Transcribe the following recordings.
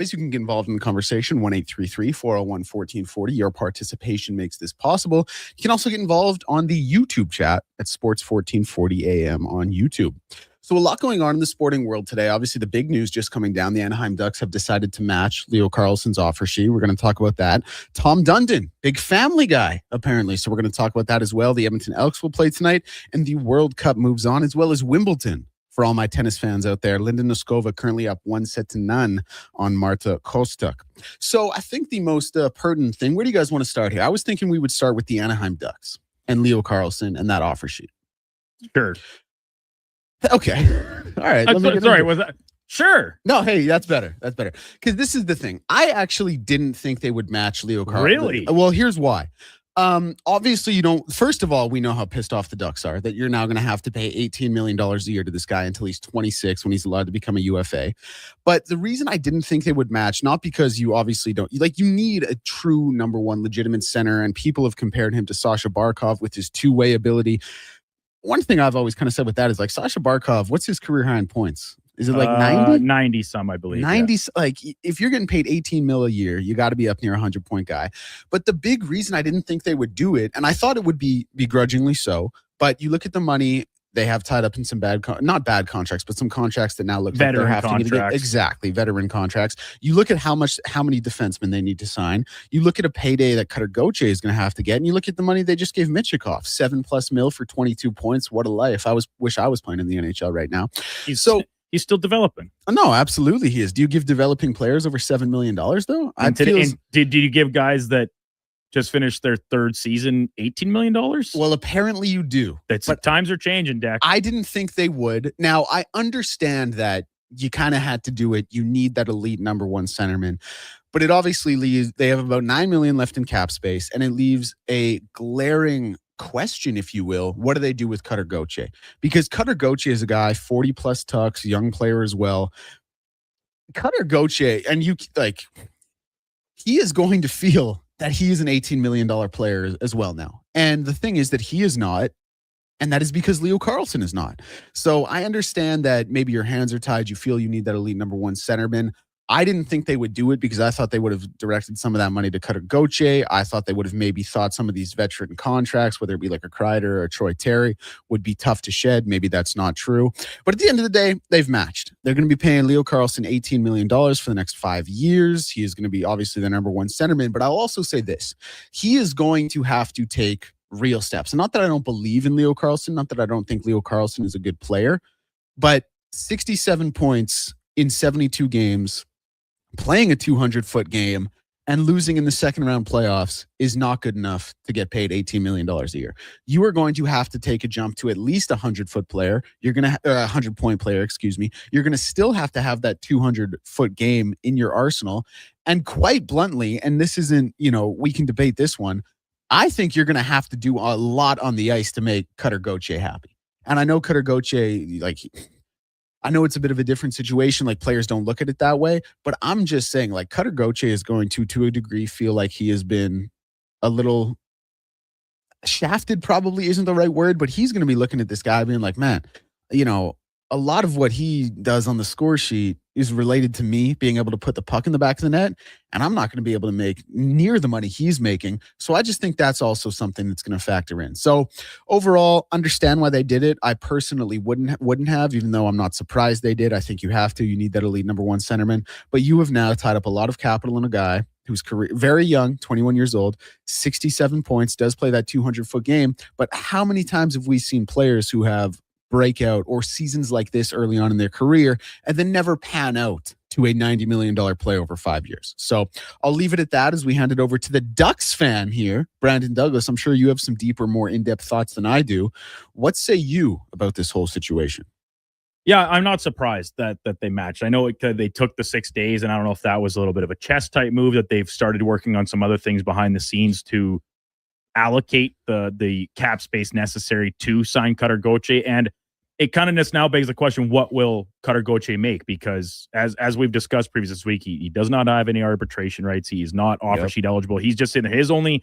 You can get involved in the conversation, 1-833-401-1440. Your participation makes this possible. You can also get involved on the YouTube chat at Sports 1440 AM on YouTube. So a lot going on in the sporting world today. Obviously, the big news just coming down, the Anaheim Ducks have decided to match Leo Carlsson's offer sheet. We're going to talk about that. Tom Dundon, big family guy, apparently. So we're going to talk about that as well. The Edmonton Elks will play tonight, and the World Cup moves on, as well as Wimbledon. For all my tennis fans out there, Linda Noskova currently up 1-0 on Marta Kostuk. So I think the most pertinent thing, where do you guys want to start here? I was thinking we would start with the Anaheim Ducks and Leo Carlsson and that offer sheet. Sure. Okay. All right. Sorry, was that? Sure. No, hey, that's better. That's better. Because this is the thing. I actually didn't think they would match Leo Carlsson. Really? Well, here's why. Obviously, you don't. First of all, we know how pissed off the Ducks are that you're now going to have to pay $18 million a year to this guy until he's 26 when he's allowed to become a UFA. But the reason I didn't think they would match, not because you obviously don't, like, you need a true number one legitimate center, and people have compared him to Sasha Barkov with his two-way ability. One thing I've always kind of said with that is, like, Sasha Barkov, what's his career high in points? Is it like 90? 90 some, I believe. 90, yeah. Like, if you're getting paid $18 million a year, you got to be up near a 100-point guy. But the big reason I didn't think they would do it, and I thought it would be begrudgingly so, but you look at the money they have tied up in some not bad contracts, but some contracts that now look veteran like they're having to get exactly veteran contracts. You look at how many defensemen they need to sign. You look at a payday that Cutter Gauthier is going to have to get, and you look at the money they just gave Michikov, $7+ million for 22 points. What a life! Wish I was playing in the NHL right now. He's still developing. No, absolutely he is. Do you give developing players over $7 million though? And did you give guys that just finished their third season $18 million? Well, apparently you do. But times are changing, Dak. I didn't think they would. Now, I understand that you kind of had to do it. You need that elite number one centerman. But it obviously leaves, they have about $9 million left in cap space, and it leaves a glaring question, if you will. What do they do with Cutter Gauthier? Because Cutter Gauthier is a guy, 40+ tucks, young player as well. Cutter Gauthier, and he is going to feel that he is an $18 million player as well now. And the thing is that he is not, and that is because Leo Carlsson is not. So I understand that maybe your hands are tied. You feel you need that elite number one centerman. I didn't think they would do it because I thought they would have directed some of that money to Cutter Gauthier. I thought they would have maybe thought some of these veteran contracts, whether it be like a Kreider or a Troy Terry, would be tough to shed. Maybe that's not true. But at the end of the day, they've matched. They're going to be paying Leo Carlsson $18 million for the next 5 years. He is going to be obviously the number one centerman. But I'll also say this. He is going to have to take real steps. And not that I don't believe in Leo Carlsson, not that I don't think Leo Carlsson is a good player, but 67 points in 72 games, playing a 200-foot game and losing in the second round playoffs is not good enough to get paid $18 million a year. You are going to have to take a jump to at least a 100-foot player. You're going to 100-point player, excuse me. You're going to still have to have that 200-foot game in your arsenal. And quite bluntly, and this isn't, we can debate this one, I think you're going to have to do a lot on the ice to make Cutter Gauthier happy. And I know Cutter Gauthier, I know it's a bit of a different situation. Like, players don't look at it that way, but I'm just saying, like, Cutter Gauthier is going to a degree, feel like he has been a little shafted, probably isn't the right word, but he's going to be looking at this guy being like, man, a lot of what he does on the score sheet is related to me being able to put the puck in the back of the net, and I'm not going to be able to make near the money he's making. So I just think that's also something that's going to factor in. So overall, understand why they did it. I personally wouldn't have, even though I'm not surprised they did. I think you have to. You need that elite number one centerman. But you have now tied up a lot of capital in a guy who's very young, 21 years old, 67 points, does play that 200-foot game. But how many times have we seen players who have breakout or seasons like this early on in their career and then never pan out to a $90 million play over 5 years? So I'll leave it at that as we hand it over to the Ducks fan here, Brandon Douglas. I'm sure you have some deeper, more in-depth thoughts than I do. What say you about this whole situation? Yeah, I'm not surprised that they matched. I know they took the 6 days, and I don't know if that was a little bit of a chess type move, that they've started working on some other things behind the scenes to allocate the cap space necessary to sign Cutter Gauthier. And it kind of just now begs the question, what will Cutter Gauthier make? Because as we've discussed previous this week, he does not have any arbitration rights. He is not offer sheet eligible. He's just in his only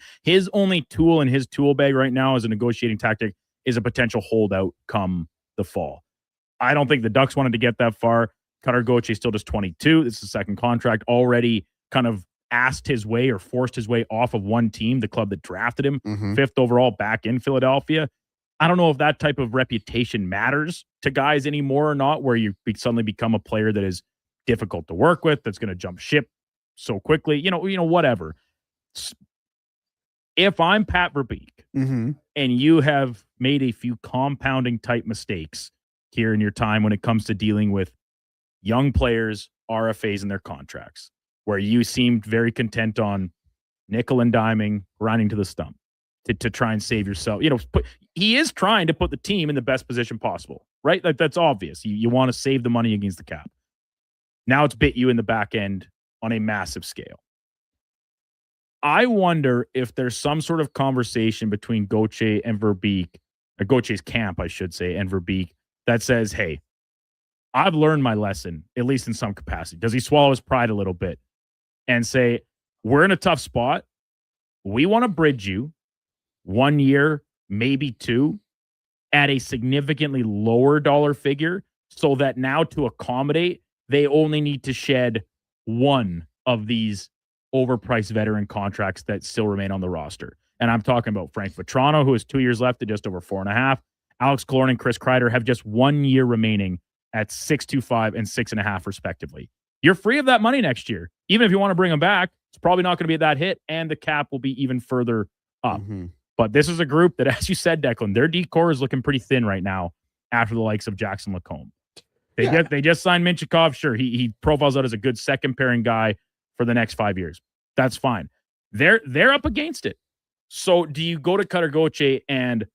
tool in his tool bag right now as a negotiating tactic is a potential holdout come the fall. I don't think the Ducks wanted to get that far. Cutter Gauthier still just 22. This is the second contract. Already kind of asked his way or forced his way off of one team, the club that drafted him, 5th overall back in Philadelphia. I don't know if that type of reputation matters to guys anymore or not, where you suddenly become a player that is difficult to work with, that's going to jump ship so quickly, whatever. If I'm Pat Verbeek and you have made a few compounding type mistakes here in your time when it comes to dealing with young players, RFAs, and their contracts, where you seemed very content on nickel and diming, grinding to the stump to try and save yourself. He is trying to put the team in the best position possible, right? That's obvious. You want to save the money against the cap. Now it's bit you in the back end on a massive scale. I wonder if there's some sort of conversation between Gauthier and Verbeek, or Gauthier's camp, I should say, and Verbeek that says, hey, I've learned my lesson, at least in some capacity. Does he swallow his pride a little bit and say, we're in a tough spot. We want to bridge you 1 year, maybe 2, at a significantly lower dollar figure, so that now to accommodate, they only need to shed one of these overpriced veteran contracts that still remain on the roster. And I'm talking about Frank Vetrano, who has 2 years left at just over 4.5. Alex Killorn and Chris Kreider have just 1 year remaining at 6.25 and 6.5 respectively. You're free of that money next year. Even if you want to bring them back, it's probably not going to be that hit, and the cap will be even further up. But this is a group that, as you said, Declan, their decor is looking pretty thin right now after the likes of Jackson Lacombe. They just signed Minchikov. Sure, he profiles out as a good second pairing guy for the next 5 years. That's fine. They're up against it. So do you go to Cutter Gauthier and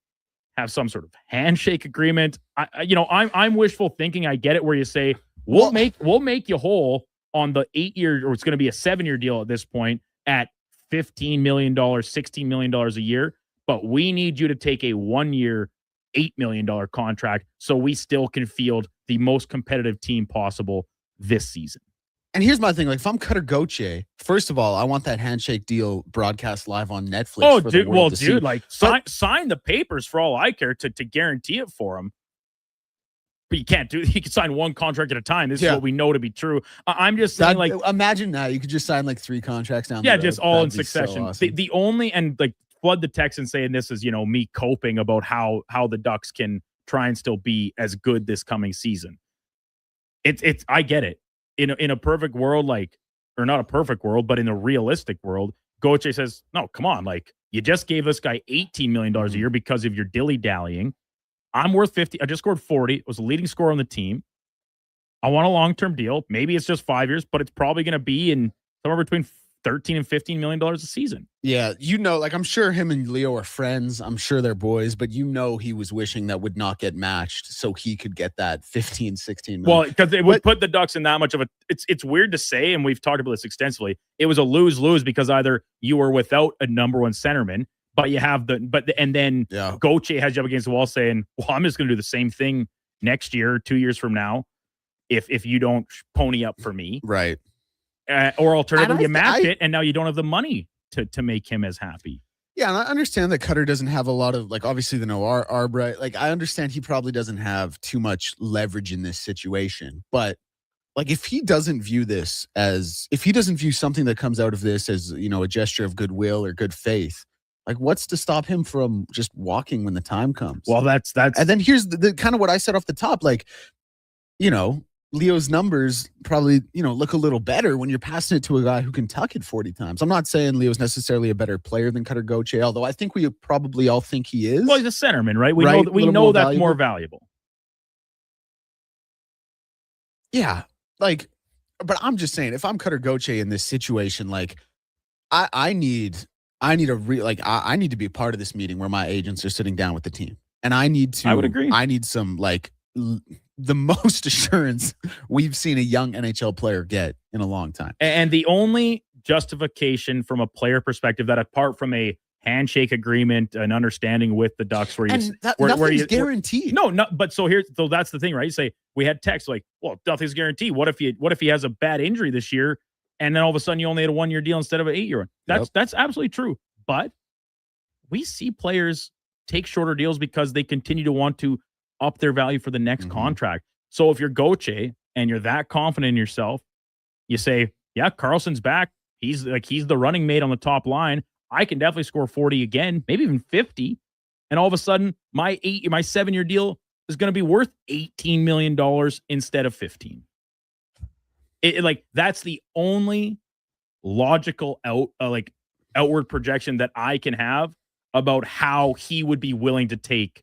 have some sort of handshake agreement? I'm wishful thinking. I get it, where you say we'll make you whole on the 8 year, or it's going to be a 7-year deal at this point at $15 million, $16 million a year. But we need you to take a 1 year, $8 million contract so we still can field the most competitive team possible this season. And here's my thing. Like, if I'm Cutter Gauthier, first of all, I want that handshake deal broadcast live on Netflix. Sign the papers for all I care to guarantee it for him. But you can't do it. You can sign one contract at a time. This is what we know to be true. I'm just saying, imagine that. You could just sign 3 contracts down the road. Just all That'd in succession. So awesome. The only, and flood the text and saying this is, me coping about how the Ducks can try and still be as good this coming season. I get it. In a perfect world, or not a perfect world, but in a realistic world, Gauthier says, no, come on. You just gave this guy $18 million a year because of your dilly-dallying. I'm worth 50. I just scored 40. Was a leading scorer on the team. I want a long-term deal. Maybe it's just 5 years, but it's probably going to be in somewhere between $13 and $15 million a season. Yeah, I'm sure him and Leo are friends. I'm sure they're boys, but he was wishing that would not get matched so he could get that 15, 16 million. Well, because it would put the Ducks in that much of a... It's weird to say, and we've talked about this extensively. It was a lose-lose because either you were without a number one centerman, but you have Gauthier has you up against the wall saying, well, I'm just going to do the same thing next year, 2 years from now, if you don't pony up for me. Right. Or alternatively, you match it, and now you don't have the money to make him as happy. Yeah, and I understand that Cutter doesn't have a lot of, obviously the Noir Arbra. I understand he probably doesn't have too much leverage in this situation. But, if he doesn't view something that comes out of this as, a gesture of goodwill or good faith, what's to stop him from just walking when the time comes? Well, that's and then here's the kind of what I said off the top, Leo's numbers probably, look a little better when you're passing it to a guy who can tuck it 40 times. I'm not saying Leo's necessarily a better player than Cutter Gauthier, although I think we probably all think he is. Well, he's a centerman, right? We know that's more valuable. Yeah. But I'm just saying, if I'm Cutter Gauthier in this situation, I need to be a part of this meeting where my agents are sitting down with the team. And I would agree. I need some, the most assurance we've seen a young NHL player get in a long time. And the only justification from a player perspective that, apart from a handshake agreement, an understanding with the Ducks, nothing's guaranteed. But so that's the thing, right? You say we had text well, nothing's guaranteed. What if he has a bad injury this year, and then all of a sudden you only had a 1 year deal instead of an 8 year one? That's absolutely true. But we see players take shorter deals because they continue to want to up their value for the next contract. So if you're Gauthier, and you're that confident in yourself, you say, yeah, Carlson's back. He's the running mate on the top line. I can definitely score 40 again, maybe even 50. And all of a sudden, my 7-year deal is going to be worth $18 million instead of 15. That's the only logical outward projection that I can have about how he would be willing to take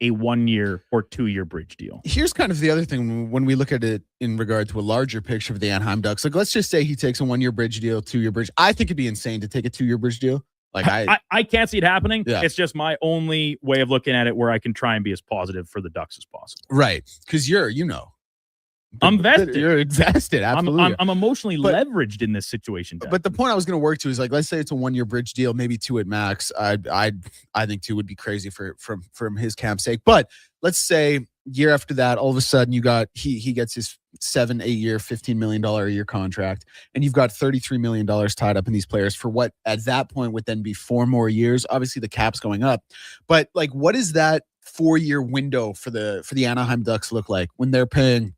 a 1-year or 2-year bridge deal. Here's kind of the other thing when we look at it in regard to a larger picture of the Anaheim Ducks. Like, let's just say he takes a 1-year bridge deal, 2-year bridge. I think it'd be insane to take a 2-year bridge deal. Like I can't see it happening. Yeah. It's just my only way of looking at it where I can try and be as positive for the Ducks as possible. Right. Because I'm vested. You're invested. Absolutely. I'm emotionally leveraged in this situation. But the point I was going to work to is, like, let's say it's a 1-year bridge deal, maybe 2 at max. I think 2 would be crazy from his camp's sake. But let's say year after that, all of a sudden you got he gets his 7-8-year, $15 million a year contract, and you've got $33 million tied up in these players for what at that point would then be 4 more years. Obviously, the cap's going up, but like, what does that 4-year window for the Anaheim Ducks look like when they're paying?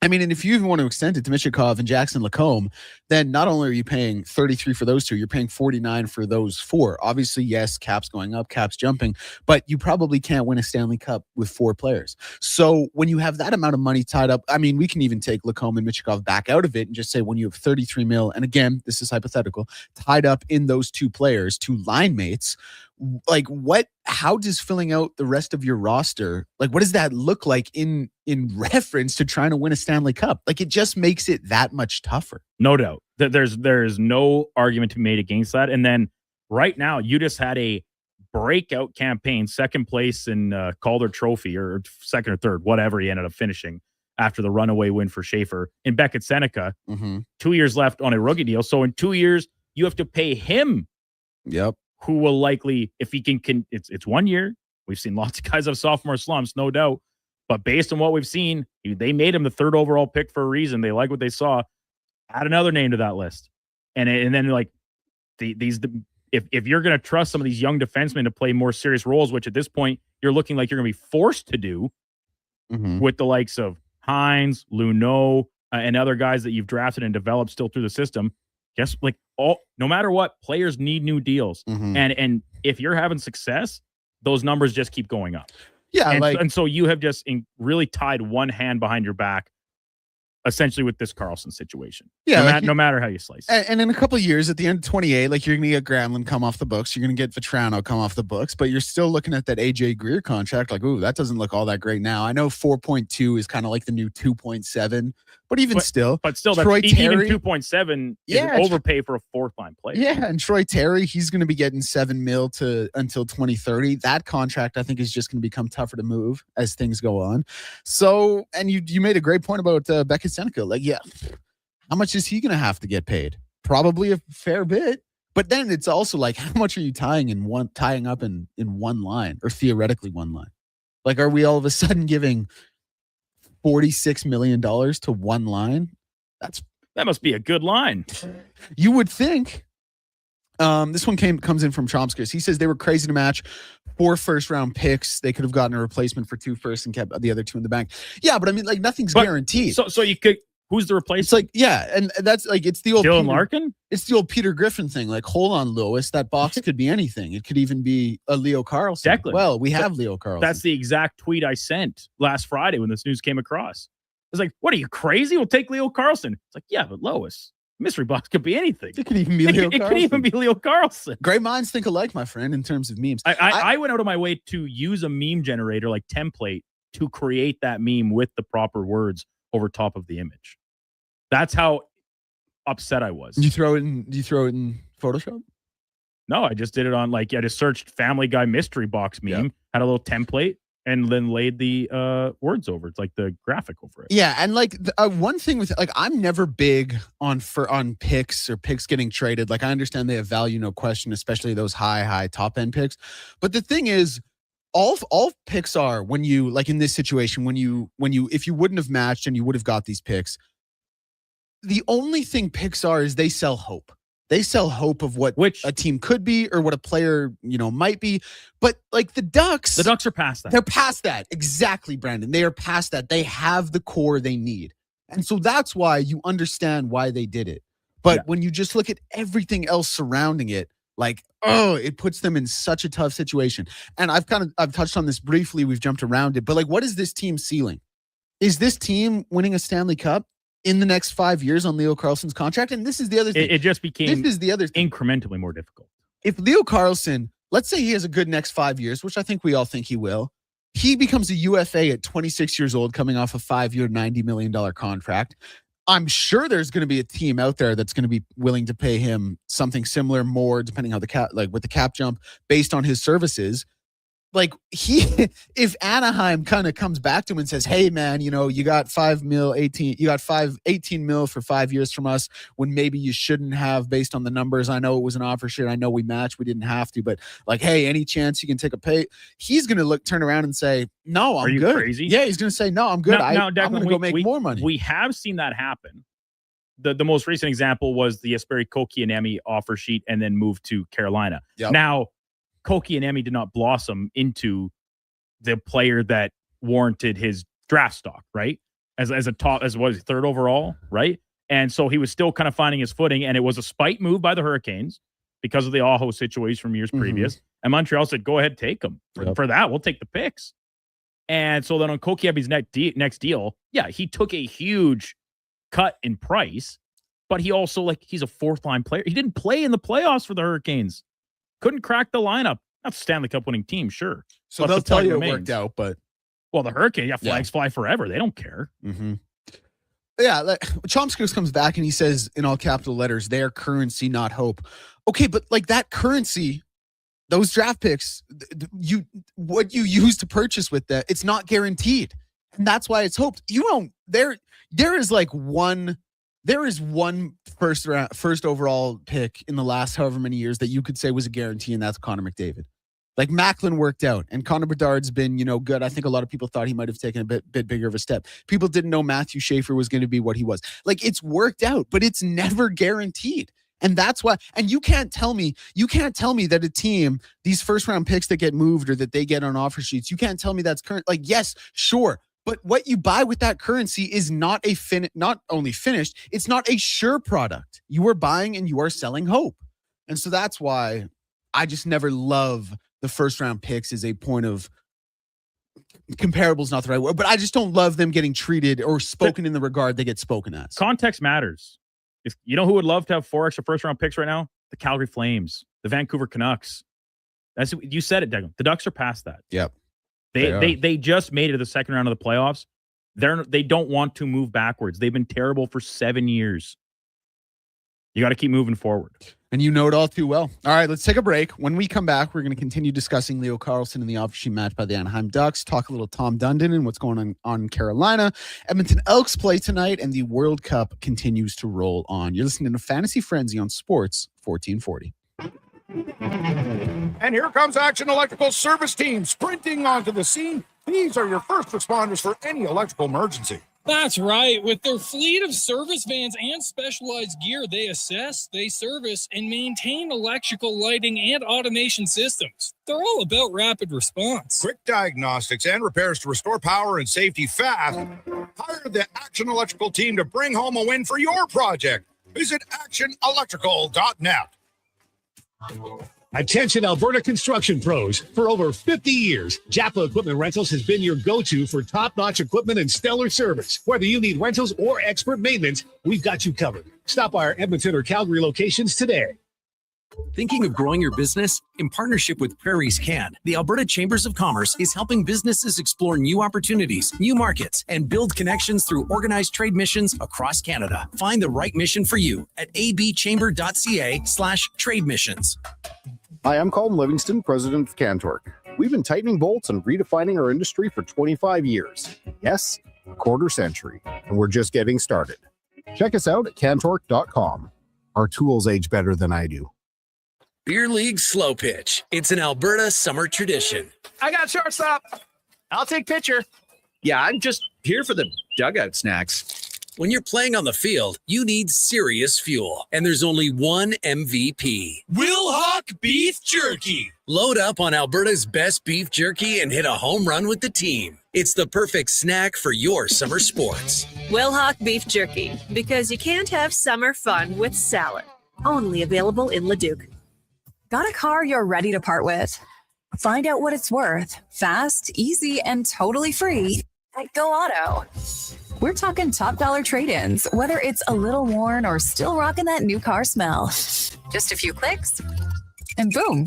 I mean, and if you even want to extend it to Michikov and Jackson Lacombe, then not only are you paying 33 for those 2, you're paying 49 for those 4. Obviously, yes, cap's going up, cap's jumping, but you probably can't win a Stanley Cup with 4 players. So when you have that amount of money tied up, I mean, we can even take Lacombe and Michikov back out of it and just say when you have 33 mil, and again, this is hypothetical, tied up in those 2 players, 2 line mates, like how does filling out the rest of your roster, like what does that look like in reference to trying to win a Stanley Cup? Like, it just makes it that much tougher. No doubt. There's no argument to be made against that. And then right now you just had a breakout campaign, second place in Calder Trophy, or second or third, whatever he ended up finishing after the runaway win for Schaefer, in Beckett Seneca. 2 years left on a rookie deal. So in 2 years, you have to pay him. Yep. Who will likely, if he can it's 1 year. We've seen lots of guys have sophomore slumps, no doubt. But based on what we've seen, they made him the 3rd overall pick for a reason. They like what they saw. Add another name to that list. And then, like, if you're going to trust some of these young defensemen to play more serious roles, which at this point you're looking like you're going to be forced to do with the likes of Hines, Luneau, and other guys that you've drafted and developed still through the system, guess, like, no matter what, players need new deals. And if you're having success, those numbers just keep going up. Yeah. And so you have just really tied one hand behind your back, essentially, with this Carlson situation. Yeah. No matter how you slice it. And in a couple of years, at the end of 28, like, you're going to get Granlund come off the books. You're going to get Vetrano come off the books, but you're still looking at that AJ Greer contract. Like, ooh, that doesn't look all that great now. I know 4.2 is kind of like the new 2.7, but still, Troy Terry, even 2.7 is an overpay for a 4th-line player. Yeah, and Troy Terry, he's going to be getting $7 million until 2030. That contract, I think, is just going to become tougher to move as things go on. So, and you made a great point about Beckett Seneca. Like, yeah, how much is he going to have to get paid? Probably a fair bit. But then it's also like, how much are you tying up in one line, or theoretically one line? Like, are we all of a sudden giving $46 million to one line? That must be a good line. You would think. This one comes in from Chomskis. He says they were crazy to match 4 first-round picks. They could have gotten a replacement for 2 firsts and kept the other 2 in the bank. Yeah, but I mean, like, nothing's guaranteed. So you could. Who's the replacement? It's like, yeah, and that's like, it's the old Dylan Larkin. It's the old Peter Griffin thing. Like, hold on, Lewis, that box could be anything. It could even be a Leo Carlson. Declan. Well, we have Leo Carlson. That's the exact tweet I sent last Friday when this news came across. It's like, what are you, crazy? We'll take Leo Carlson. It's like, yeah, but Lois, mystery box could be anything. It could even be Leo Carlson. It could even be Leo Carlson. Great minds think alike, my friend, in terms of memes. I went out of my way to use a meme generator, like template, to create that meme with the proper words over top of the image. That's how upset I was. Do you throw it in Photoshop? No, I just did it on, like, I just searched Family Guy mystery box meme, had a little template, and then laid the words over. It's like the graphic over it. Yeah, and like one thing with, like, I'm never big on picks or picks getting traded. Like, I understand they have value, no question, especially those high top end picks. But the thing is, all picks are, when you, like, in this situation, when you if you wouldn't have matched and you would have got these picks, the only thing picks are is they sell hope. They sell hope of what a team could be or what a player, might be. But, like, the Ducks are past that. They're past that. Exactly, Brandon. They are past that. They have the core they need. And so that's why you understand why they did it. But Yeah. when you just look at everything else surrounding it, like, oh, it puts them in such a tough situation. And I've touched on this briefly. We've jumped around it, but like, what is this team ceiling? Is this team winning a Stanley Cup in the next 5 years on Leo Carlson's contract? And this is the other thing. It just became this is the other thing. Incrementally more difficult. If Leo Carlson, let's say he has a good next 5 years, which I think we all think he will, he becomes a UFA at 26 years old, coming off a 5-year, $90 million contract. I'm sure there's going to be a team out there that's going to be willing to pay him something similar, more, depending how the cap, like with the cap jump, based on his services. Like if Anaheim kind of comes back to him and says, hey man, you got 18 mil for 5 years from us when maybe you shouldn't have based on the numbers. I know it was an offer sheet. I know we matched. We didn't have to, but like, hey, any chance you can take a pay? He's going to turn around and say, no, I'm good. Crazy? Yeah. He's going to say, no, I'm good. Now, I'm going to go make more money. We have seen that happen. The most recent example was the Jesperi Kotkaniemi offer sheet and then moved to Carolina. Yep. Now, Kotkaniemi did not blossom into the player that warranted his draft stock, right? As third overall, right? And so he was still kind of finding his footing, and it was a spite move by the Hurricanes because of the Aho situation from years previous. And Montreal said, go ahead, take him. For that, we'll take the picks. And so then on Kotkaniemi's next deal, yeah, he took a huge cut in price, but he also, he's a fourth-line player. He didn't play in the playoffs for the Hurricanes. Couldn't crack the lineup. Not the Stanley Cup winning team, sure. So they'll tell you it worked out, but the Hurricane, flags fly forever. They don't care. Mm-hmm. Yeah, Chomsky comes back and he says in all capital letters, "They are currency, not hope." Okay, but that currency, those draft picks, what you use to purchase with that, it's not guaranteed, and that's why it's hoped. You don't. There is one first overall pick in the last however many years that you could say was a guarantee, and that's Connor McDavid. Like Macklin worked out, and Connor Bedard's been, good. I think a lot of people thought he might have taken a bit bigger of a step. People didn't know Matthew Schaefer was going to be what he was. It's worked out, but it's never guaranteed. And that's why, and you can't tell me that a team, these first round picks that get moved or that they get on offer sheets, you can't tell me that's current. Yes, sure. But what you buy with that currency is not not only finished, it's not a sure product. You are buying and you are selling hope. And so that's why I just never love the first round picks as a point of comparable is not the right word, but I just don't love them getting treated or spoken in the regard they get spoken as. Context matters. If you know who would love to have 4 extra first round picks right now? The Calgary Flames, the Vancouver Canucks. You said it, Declan. The Ducks are past that. Yep. They just made it to the second round of the playoffs. They don't want to move backwards. They've been terrible for 7 years. You got to keep moving forward. And you know it all too well. All right, let's take a break. When we come back, we're going to continue discussing Leo Carlson and the offer sheet match by the Anaheim Ducks, talk a little Tom Dundon and what's going on in Carolina. Edmonton Elks play tonight, and the World Cup continues to roll on. You're listening to Fantasy Frenzy on Sports 1440. And here comes Action Electrical Service Team sprinting onto the scene. These are your first responders for any electrical emergency. That's right. With their fleet of service vans and specialized gear, they assess, they service, and maintain electrical lighting and automation systems. They're all about rapid response. Quick diagnostics and repairs to restore power and safety fast. Hire the Action Electrical team to bring home a win for your project. Visit actionelectrical.net. Attention Alberta construction pros. For over 50 years, Jaffa Equipment Rentals has been your go-to for top-notch equipment and stellar service. Whether you need rentals or expert maintenance, we've got you covered. Stop by our Edmonton or Calgary locations today. Thinking of growing your business? In partnership with Prairie's Can, the Alberta Chambers of Commerce is helping businesses explore new opportunities, new markets, and build connections through organized trade missions across Canada. Find the right mission for you at abchamber.ca/trade missions. Hi, I'm Colin Livingston, president of Cantork. We've been tightening bolts and redefining our industry for 25 years. Yes, a quarter century, and we're just getting started. Check us out at cantork.com. Our tools age better than I do. Beer League Slow Pitch. It's an Alberta summer tradition. I got shortstop. I'll take pitcher. Yeah, I'm just here for the dugout snacks. When you're playing on the field, you need serious fuel. And there's only one MVP. Will Hawk Beef Jerky. Load up on Alberta's best beef jerky and hit a home run with the team. It's the perfect snack for your summer sports. Will Hawk Beef Jerky, because you can't have summer fun with salad. Only available in Leduc. Got a car you're ready to part with? Find out what it's worth. Fast, easy, and totally free at Go Auto. We're talking top dollar trade-ins, whether it's a little worn or still rocking that new car smell. Just a few clicks, and boom,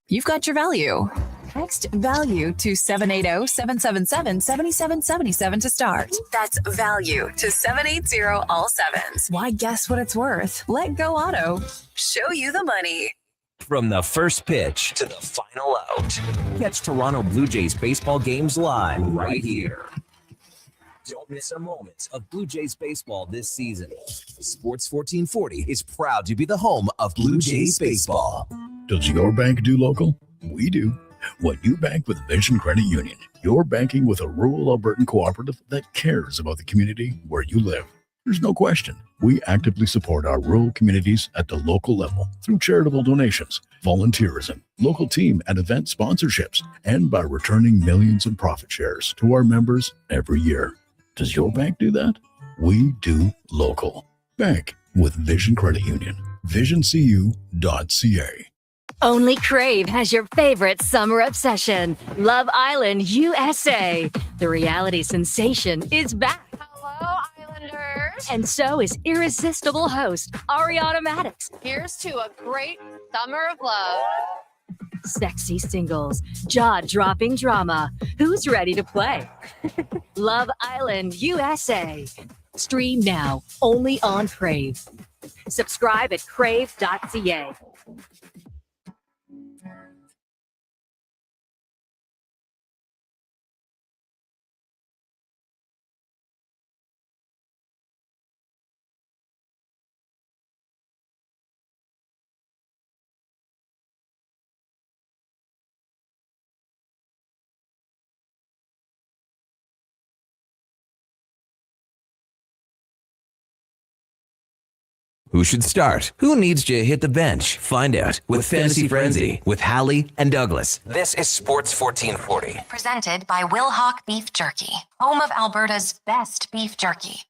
you've got your value. Text value to 780-777-7777 to start. That's value to 780 all sevens. Why guess what it's worth? Let Go Auto show you the money. From the first pitch to the final out. Catch Toronto Blue Jays baseball games live right here. Don't miss a moment of Blue Jays baseball this season. Sports 1440 is proud to be the home of Blue Jays baseball. Does your bank do local? We do. When you bank with Vision Credit Union, you're banking with a rural Albertan cooperative that cares about the community where you live. There's no question. We actively support our rural communities at the local level through charitable donations, volunteerism, local team and event sponsorships, and by returning millions in profit shares to our members every year. Does your bank do that? We do local. Bank with Vision Credit Union. VisionCU.ca. Only Crave has your favorite summer obsession, Love Island USA. The reality sensation is back. Hello, Islanders. And so is irresistible host Ariana Maddox. Here's to a great summer of love. Sexy singles, jaw-dropping drama. Who's ready to play? Love Island USA. Stream now, only on Crave. Subscribe at crave.ca. Who should start? Who needs to hit the bench? Find out with Fantasy Frenzy with Halley and Douglas. This is Sports 1440. Presented by Will Hawk Beef Jerky, home of Alberta's best beef jerky.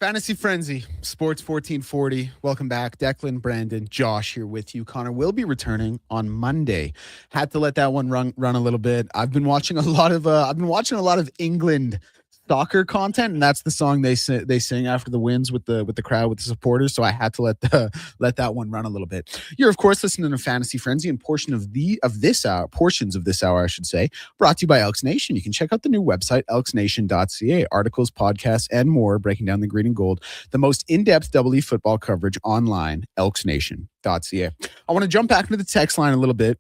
Fantasy Frenzy, Sports 1440. Welcome back. Declan, Brandon, Josh here with you. Connor will be returning on Monday. Had to let that one run a little bit. I've been watching a lot of England soccer content, and that's the song they sing after the wins with the crowd, with the supporters. So I had to let that one run a little bit. You're of course listening to Fantasy Frenzy, and portions of this hour, I should say, brought to you by Elks Nation. You can check out the new website, elksnation.ca. Articles, podcasts, and more breaking down the green and gold. The most in-depth double football coverage online, elksnation.ca. I want to jump back into the text line a little bit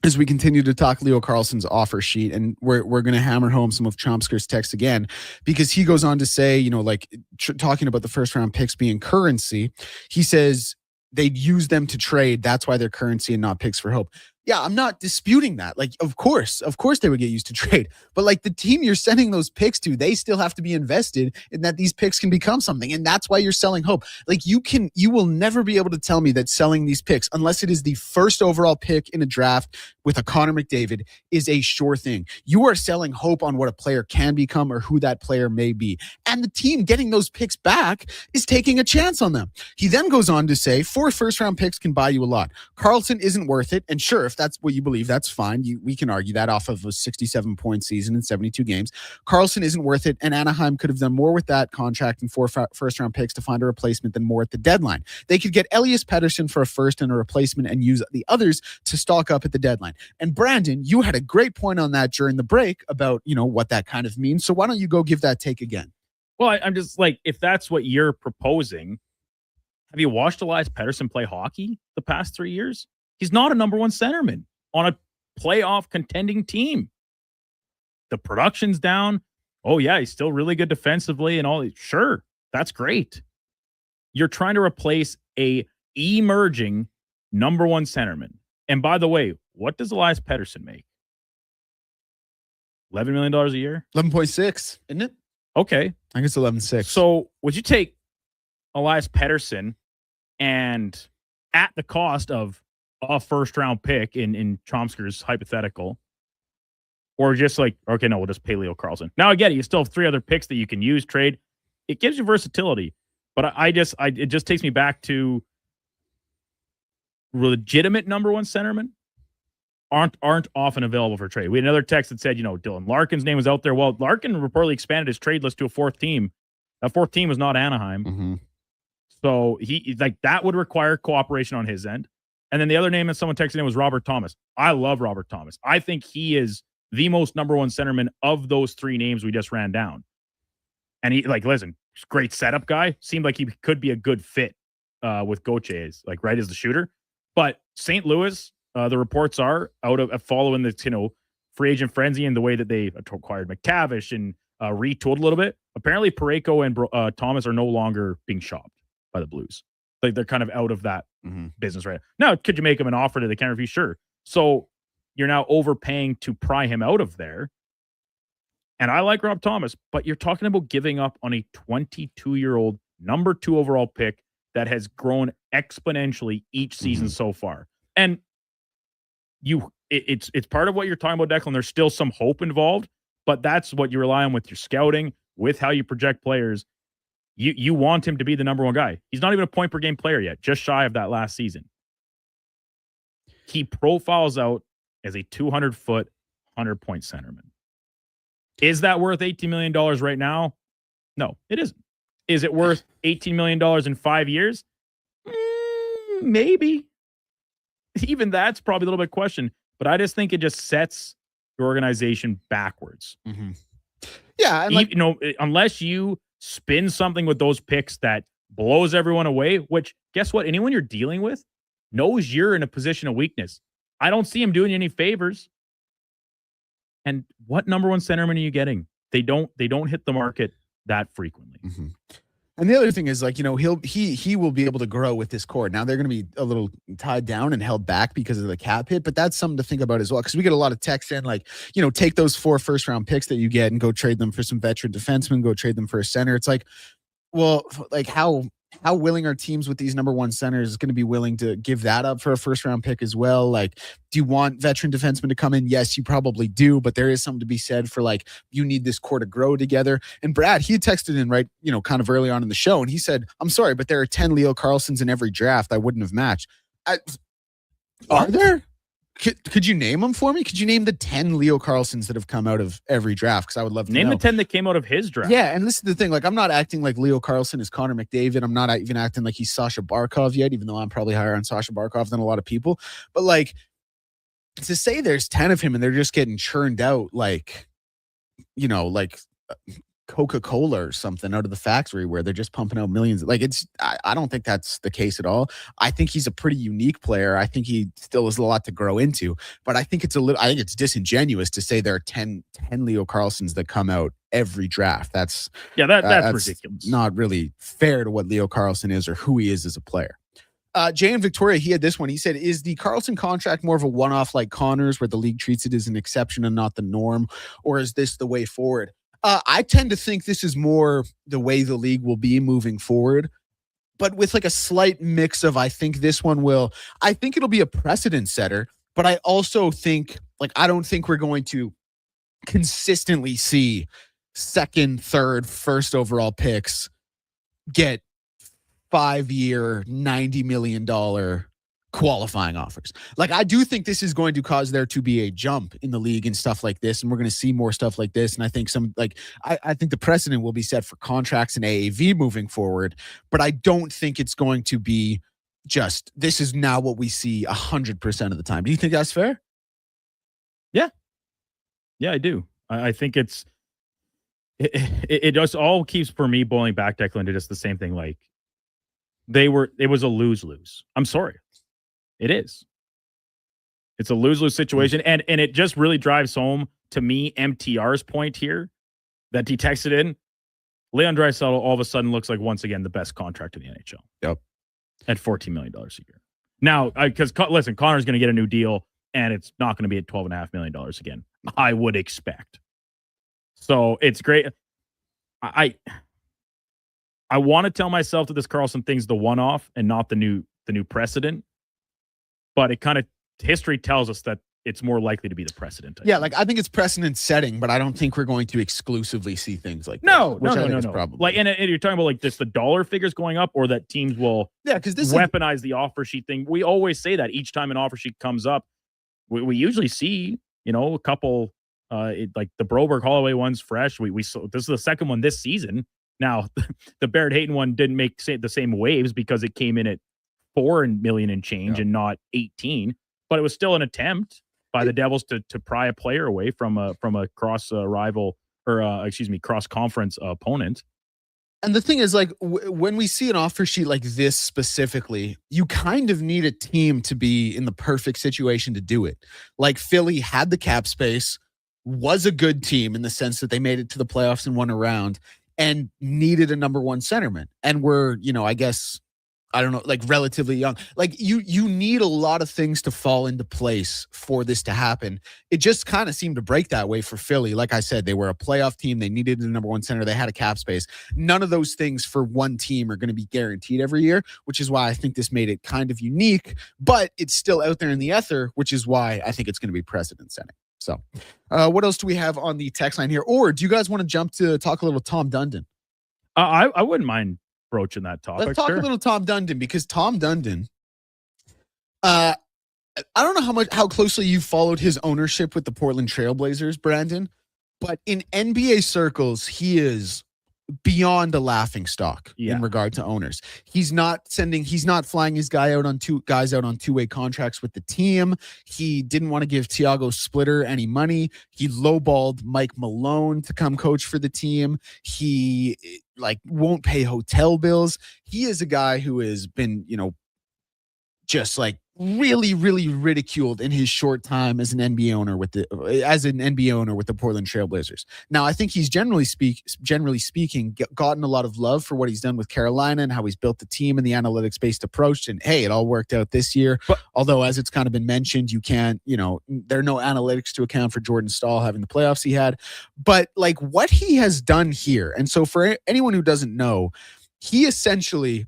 as we continue to talk Leo Carlson's offer sheet, and we're going to hammer home some of Chomsky's text again, because he goes on to say, talking about the first round picks being currency, he says they'd use them to trade. That's why they're currency and not picks for hope. Yeah, I'm not disputing that. Like, of course they would get used to trade. But like the team you're sending those picks to, they still have to be invested in that these picks can become something. And that's why you're selling hope. Like you will never be able to tell me that selling these picks, unless it is the first overall pick in a draft with a Connor McDavid, is a sure thing. You are selling hope on what a player can become or who that player may be. And the team getting those picks back is taking a chance on them. He then goes on to say 4 first-round picks can buy you a lot. Karlsson isn't worth it. And sure, if that's what you believe, that's fine. We can argue that off of a 67-point season in 72 games. Karlsson isn't worth it, and Anaheim could have done more with that contract and 4 first-round picks to find a replacement than more at the deadline. They could get Elias Pettersson for a first and a replacement and use the others to stock up at the deadline. And Brandon, you had a great point on that during the break about, what that kind of means. So why don't you go give that take again? Well, I'm just like, if that's what you're proposing, have you watched Elias Pettersson play hockey the past 3 years? He's not a number one centerman on a playoff contending team. The production's down. Oh, yeah, he's still really good defensively and all. Sure, that's great. You're trying to replace a emerging number one centerman. And by the way, what does Elias Pettersson make? $11 million a year? 11.6, isn't it? Okay. I think it's 11.6. So would you take Elias Pettersson and at the cost of a first-round pick in Chomsky's hypothetical, or just like, okay, no, we'll just pay Leo Carlsson. Now, I get it. You still have 3 other picks that you can use, trade. It gives you versatility. But it just takes me back to legitimate number one centermen aren't often available for trade. We had another text that said, Dylan Larkin's name was out there. Well, Larkin reportedly expanded his trade list to a 4th team. That 4th team was not Anaheim. Mm-hmm. So that would require cooperation on his end. And then the other name that someone texted in was Robert Thomas. I love Robert Thomas. I think he is the most number one centerman of those 3 names we just ran down. And he, listen, great setup guy. Seemed like he could be a good fit with Gauthier, right as the shooter. But St. Louis, the reports are out of following the free agent frenzy and the way that they acquired McTavish and retooled a little bit. Apparently, Parayko and Thomas are no longer being shopped by the Blues. Like they're kind of out of that business right now. Could you make them an offer that they can't refuse? Sure. So you're now overpaying to pry him out of there. And I like Rob Thomas, but you're talking about giving up on a 22-year-old number 2 overall pick that has grown exponentially each season so far. And it's part of what you're talking about, Declan. There's still some hope involved, but that's what you rely on with your scouting, with how you project players. You want him to be the number one guy. He's not even a point per game player yet, just shy of that last season. He profiles out as a 200-foot, 100-point centerman. Is that worth $18 million right now? No, it isn't. Is it worth $18 million in 5 years? Maybe. Even that's probably a little bit questioned, but I just think it just sets your organization backwards. Mm-hmm. Yeah. And unless you spin something with those picks that blows everyone away, which guess what? Anyone you're dealing with knows you're in a position of weakness. I don't see him doing you any favors. And what number one centerman are you getting? They don't hit the market that frequently. Mm-hmm. And the other thing is, he will be able to grow with this core. Now they're going to be a little tied down and held back because of the cap hit, but that's something to think about as well. Because we get a lot of texts in, take those 4 first-round picks that you get and go trade them for some veteran defensemen, go trade them for a center. It's how willing are teams with these number one centers going to be willing to give that up for a first-round pick as well? Do you want veteran defensemen to come in? Yes, you probably do, but there is something to be said for you need this core to grow together. And Brad, he texted in kind of early on in the show, and he said, "I'm sorry, but there are 10 Leo Carlssons in every draft I wouldn't have matched." Are there? Could you name them for me? Could you name the 10 Leo Carlssons that have come out of every draft? Because I would love to name know. the 10 that came out of his draft. Yeah, and this is the thing. I'm not acting like Leo Carlsson is Connor McDavid. I'm not even acting like he's Sasha Barkov yet, even though I'm probably higher on Sasha Barkov than a lot of people. But to say there's 10 of him and they're just getting churned out Coca-Cola or something out of the factory where they're just pumping out millions. I don't think that's the case at all. I think he's a pretty unique player. I think he still has a lot to grow into, but I think I think it's disingenuous to say there are 10 Leo Carlssons that come out every draft. That's ridiculous. Not really fair to what Leo Carlsson is or who he is as a player. Jay in Victoria, he had this one. He said, is the Carlson contract more of a one-off like Connors where the league treats it as an exception and not the norm? Or is this the way forward? I tend to think this is more the way the league will be moving forward, but with like a slight mix of, I think it'll be a precedent setter, but I also think, like, I don't think we're going to consistently see second, third, first overall picks get 5-year, $90 million qualifying offers. Like, I do think this is going to cause there to be a jump in the league and stuff like this. And we're going to see more stuff like this. And I think I think the precedent will be set for contracts and AAV moving forward, but I don't think it's going to be just, this is now what we see 100% of the time. Do you think that's fair? Yeah. Yeah, I do. I think it just all keeps, for me, boiling back, Declan, to just the same thing. Like, it was a lose-lose. I'm sorry. It is. It's a lose-lose situation. And it just really drives home, to me, MTR's point here that he texted in. Leon Draisaitl all of a sudden looks like, once again, the best contract in the NHL. Yep. At $14 million a year. Now, because, listen, Connor's going to get a new deal, and it's not going to be at $12.5 million again, I would expect. So it's great. I want to tell myself that this Carlson thing's the one-off and not the new precedent, but it kind of, history tells us that it's more likely to be the precedent. Yeah, like, I think it's precedent setting, but I don't think we're going to exclusively see things like no. Probably. Like, and you're talking about like just the dollar figures going up, or that teams will because this weaponize the offer sheet thing. We always say that each time an offer sheet comes up, we usually see, a couple, like the Broberg Holloway one's fresh. We saw, this is the second one this season. Now, the Barrett Hayton one didn't make the same waves because it came in at $4 million and change and not 18, but it was still an attempt by the Devils to pry a player away from a cross rival or cross conference opponent. And the thing is, like, when we see an offer sheet like this specifically, you kind of need a team to be in the perfect situation to do it. Like, Philly had the cap space, was a good team in the sense that they made it to the playoffs and won a round, and needed a number one centerman. And we're, I guess, I don't know, like, relatively young. Like, you need a lot of things to fall into place for this to happen. It just kind of seemed to break that way for Philly. Like I said, they were a playoff team. They needed a number one center. They had a cap space. None of those things for one team are going to be guaranteed every year, which is why I think this made it kind of unique, but it's still out there in the ether, which is why I think it's going to be precedent setting. So what else do we have on the text line here? Or do you guys want to jump to talk a little Tom Dundon? I wouldn't mind broaching that topic. Let's talk a little Tom Dundon, because Tom Dundon, I don't know how closely you followed his ownership with the Portland Trailblazers, Brandon, but in NBA circles, he is beyond a laughing stock in regard to owners. He's not flying his guys out on two-way contracts with the team. He didn't want to give Thiago Splitter any money. He lowballed Mike Malone to come coach for the team. He won't pay hotel bills. He is a guy who has been, just like really, really ridiculed in his short time as an NBA owner with the Portland Trailblazers. Now, I think he's generally speaking gotten a lot of love for what he's done with Carolina and how he's built the team and the analytics-based approach. And hey, it all worked out this year. But, although, as it's kind of been mentioned, you can't, there are no analytics to account for Jordan Staal having the playoffs he had. But like what he has done here, and so for anyone who doesn't know, he essentially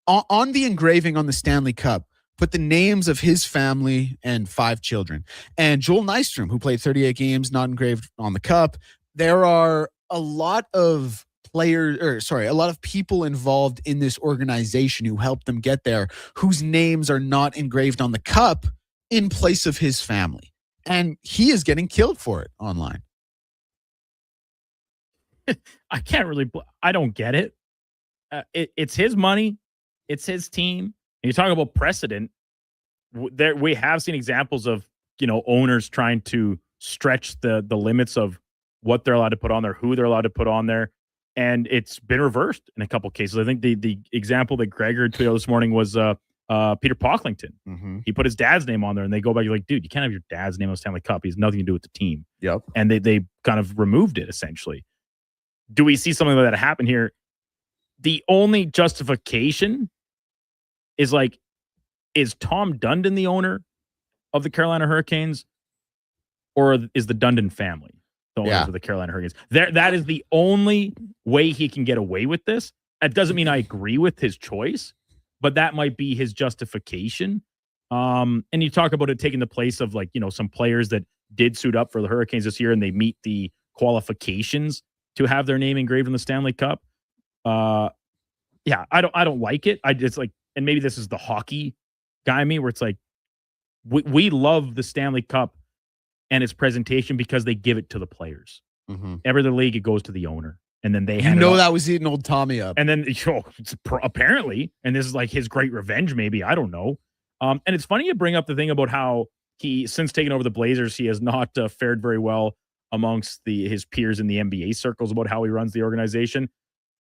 on the engraving on the Stanley Cup put the names of his family and 5 children. And Joel Nystrom, who played 38 games, not engraved on the cup. There are a lot of people involved in this organization who helped them get there, whose names are not engraved on the cup in place of his family. And he is getting killed for it online. I don't get it. It's his money. It's his team. And you talk about precedent. There, we have seen examples of, owners trying to stretch the limits of what they're allowed to put on there, who they're allowed to put on there. And it's been reversed in a couple cases. I think the example that Gregor tweeted this morning was Peter Pocklington. Mm-hmm. He put his dad's name on there, and they go back, you're like, dude, you can't have your dad's name on the Stanley Cup. He has nothing to do with the team. Yep. And they kind of removed it, essentially. Do we see something like that happen here? The only justification is like, is Tom Dundon the owner of the Carolina Hurricanes, or is the Dundon family the owners of the Carolina Hurricanes? That is the only way he can get away with this. That doesn't mean I agree with his choice, but that might be his justification. And you talk about it taking the place of, like, some players that did suit up for the Hurricanes this year and they meet the qualifications to have their name engraved in the Stanley Cup. Yeah, I don't like it. It's like, and maybe this is the hockey guy in me, where it's like, we love the Stanley Cup and its presentation because they give it to the players. Every other league, it goes to the owner. And then they that was eating old Tommy up. And then apparently, and this is like his great revenge, maybe, I don't know. And it's funny you bring up the thing about how he, since taking over the Blazers, he has not fared very well amongst his peers in the NBA circles about how he runs the organization.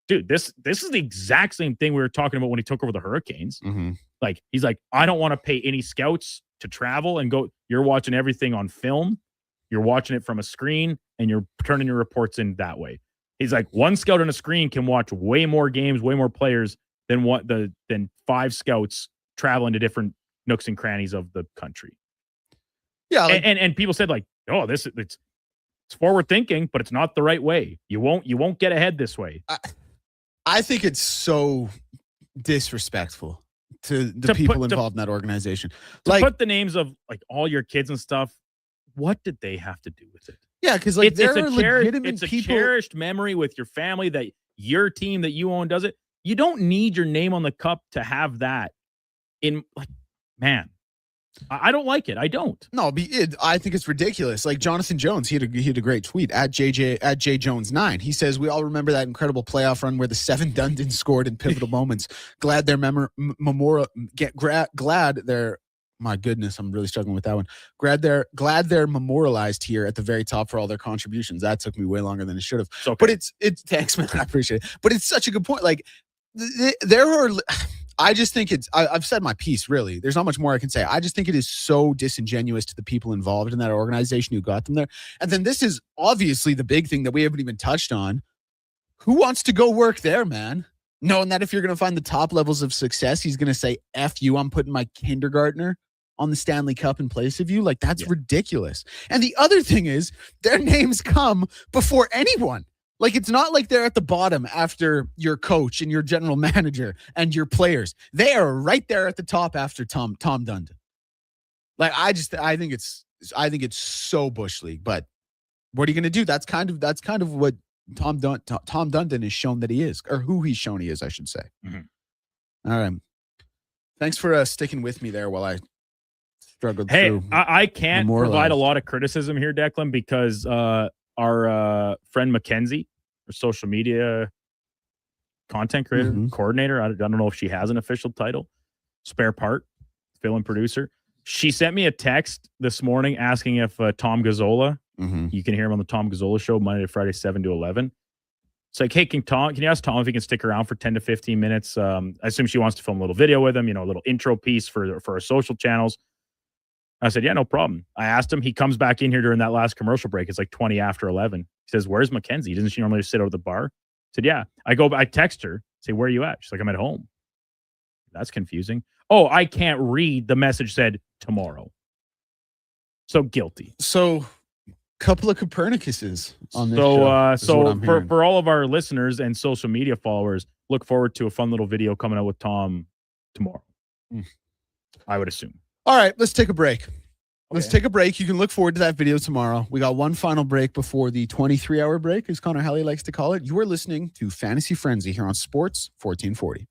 Dude, this is the exact same thing we were talking about when he took over the Hurricanes. Like, he's like, I don't want to pay any scouts to travel and go. You're watching everything on film. You're watching it from a screen, and you're turning your reports in that way. He's like, one scout on a screen can watch way more games, way more players than 5 scouts traveling to different nooks and crannies of the country. Yeah, and people said, like, oh, it's forward thinking, but it's not the right way. You won't get ahead this way. I think it's so disrespectful to the people involved in that organization. To put the names of, like, all your kids and stuff, what did they have to do with it? Yeah, because, like, it's a cherished memory with your family that your team that you own does it. You don't need your name on the cup to have that in, like, man. I don't like it. I don't. No, I think it's ridiculous. Like, Jonathan Jones, he had a great tweet at JJones9. He says, we all remember that incredible playoff run where the 7 Dundon scored in pivotal moments. Glad their my goodness, I'm really struggling with that one. Glad they're memorialized here at the very top for all their contributions. That took me way longer than it should have. Okay. But it's thanks, man. I appreciate it. But it's such a good point. Like, I just think I've said my piece, really. There's not much more I can say. I just think it is so disingenuous to the people involved in that organization who got them there. And then this is obviously the big thing that we haven't even touched on. Who wants to go work there, man? Knowing that if you're going to find the top levels of success, he's going to say, F you, I'm putting my kindergartner on the Stanley Cup in place of you. Like, that's ridiculous. And the other thing is, their names come before anyone. Like, it's not like they're at the bottom after your coach and your general manager and your players. They are right there at the top after Tom Dundon. Like, I think it's so Bush League. But what are you going to do? That's kind of what Tom Dundon has shown that he is, or who he's shown he is, I should say. All right. Thanks for sticking with me there while I struggled through. Hey, I can't provide a lot of criticism here, Declan, because our friend Mackenzie, our social media content creator, coordinator, I don't know if she has an official title, spare part, fill-in producer. She sent me a text this morning asking if Tom Gazzola, you can hear him on the Tom Gazzola show Monday to Friday, 7 to 11. It's like, hey, can you ask Tom if he can stick around for 10 to 15 minutes? I assume she wants to film a little video with him, a little intro piece for our social channels. I said, yeah, no problem. I asked him. He comes back in here during that last commercial break. It's like 20 after 11. He says, where's Mackenzie? Doesn't she normally sit over the bar? I said, yeah. I text her, say, where are you at? She's like, I'm at home. That's confusing. Oh, I can't read. The message said tomorrow. So guilty. So couple of Copernicuses on this show. So for all of our listeners and social media followers, look forward to a fun little video coming out with Tom tomorrow. I would assume. All right, let's take a break. Let's take a break. You can look forward to that video tomorrow. We got one final break before the 23-hour break, as Connor Halley likes to call it. You are listening to Fantasy Frenzy here on Sports 1440.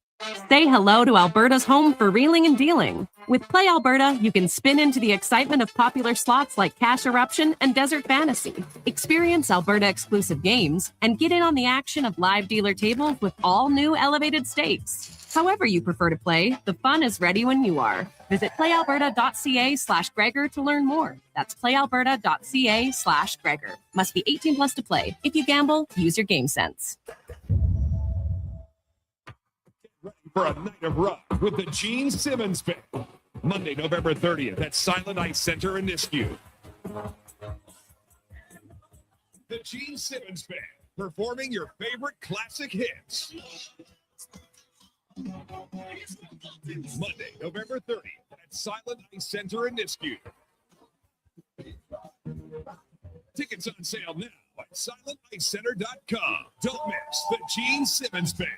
Say hello to Alberta's home for reeling and dealing. With Play Alberta, you can spin into the excitement of popular slots like Cash Eruption and Desert Fantasy. Experience Alberta-exclusive games and get in on the action of live dealer tables with all new elevated stakes. However you prefer to play, the fun is ready when you are. Visit playalberta.ca/Gregor to learn more. That's playalberta.ca/Gregor. Must be 18 plus to play. If you gamble, use your game sense. For a night of rock with the Gene Simmons Band. Monday, November 30th at Silent Ice Center in Nisku. The Gene Simmons Band performing your favorite classic hits. Monday, November 30th at Silent Ice Center in Nisku. Tickets on sale now at silenticecenter.com. Don't miss the Gene Simmons Band.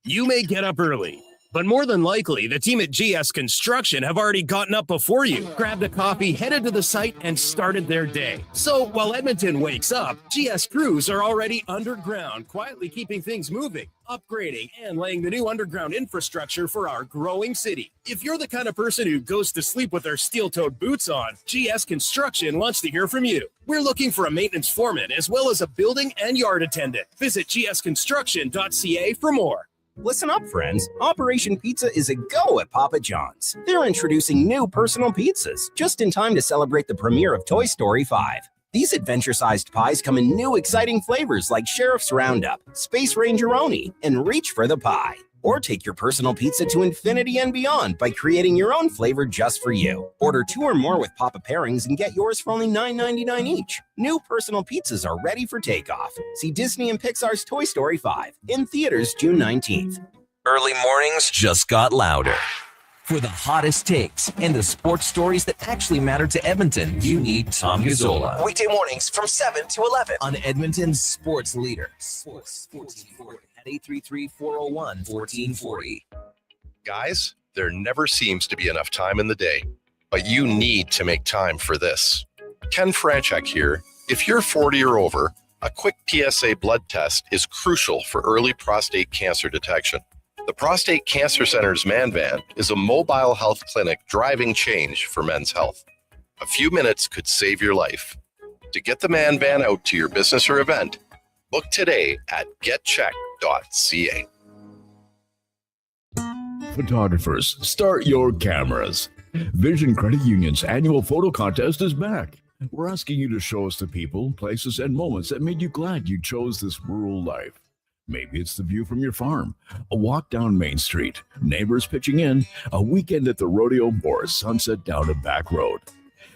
You may get up early, but more than likely, the team at GS Construction have already gotten up before you, grabbed a coffee, headed to the site, and started their day. So while Edmonton wakes up, GS crews are already underground, quietly keeping things moving, upgrading, and laying the new underground infrastructure for our growing city. If you're the kind of person who goes to sleep with their steel-toed boots on, GS Construction wants to hear from you. We're looking for a maintenance foreman as well as a building and yard attendant. Visit gsconstruction.ca for more. Listen up, friends. Operation Pizza is a go at Papa John's. They're introducing new personal pizzas just in time to celebrate the premiere of Toy Story 5. These adventure-sized pies come in new exciting flavors like Sheriff's Roundup, Space Rangeroni, and Reach for the Pie. Or take your personal pizza to infinity and beyond by creating your own flavor just for you. Order 2 or more with Papa pairings and get yours for only $9.99 each. New personal pizzas are ready for takeoff. See Disney and Pixar's Toy Story 5 in theaters June 19th. Early mornings just got louder. For the hottest takes and the sports stories that actually matter to Edmonton, you need Tom Gazzola. Weekday mornings from 7 to 11 on Edmonton's sports leader. Sports 1440 at 833-401-1440. Guys, there never seems to be enough time in the day, but you need to make time for this. Ken Franchek here. If you're 40 or over, a quick PSA blood test is crucial for early prostate cancer detection. The Prostate Cancer Center's Man Van is a mobile health clinic driving change for men's health. A few minutes could save your life. To get the Man Van out to your business or event, book today at getcheck.ca. Photographers, start your cameras. Vision Credit Union's annual photo contest is back. We're asking you to show us the people, places, and moments that made you glad you chose this rural life. Maybe it's the view from your farm, a walk down Main Street, neighbors pitching in, a weekend at the rodeo, or a sunset down a back road.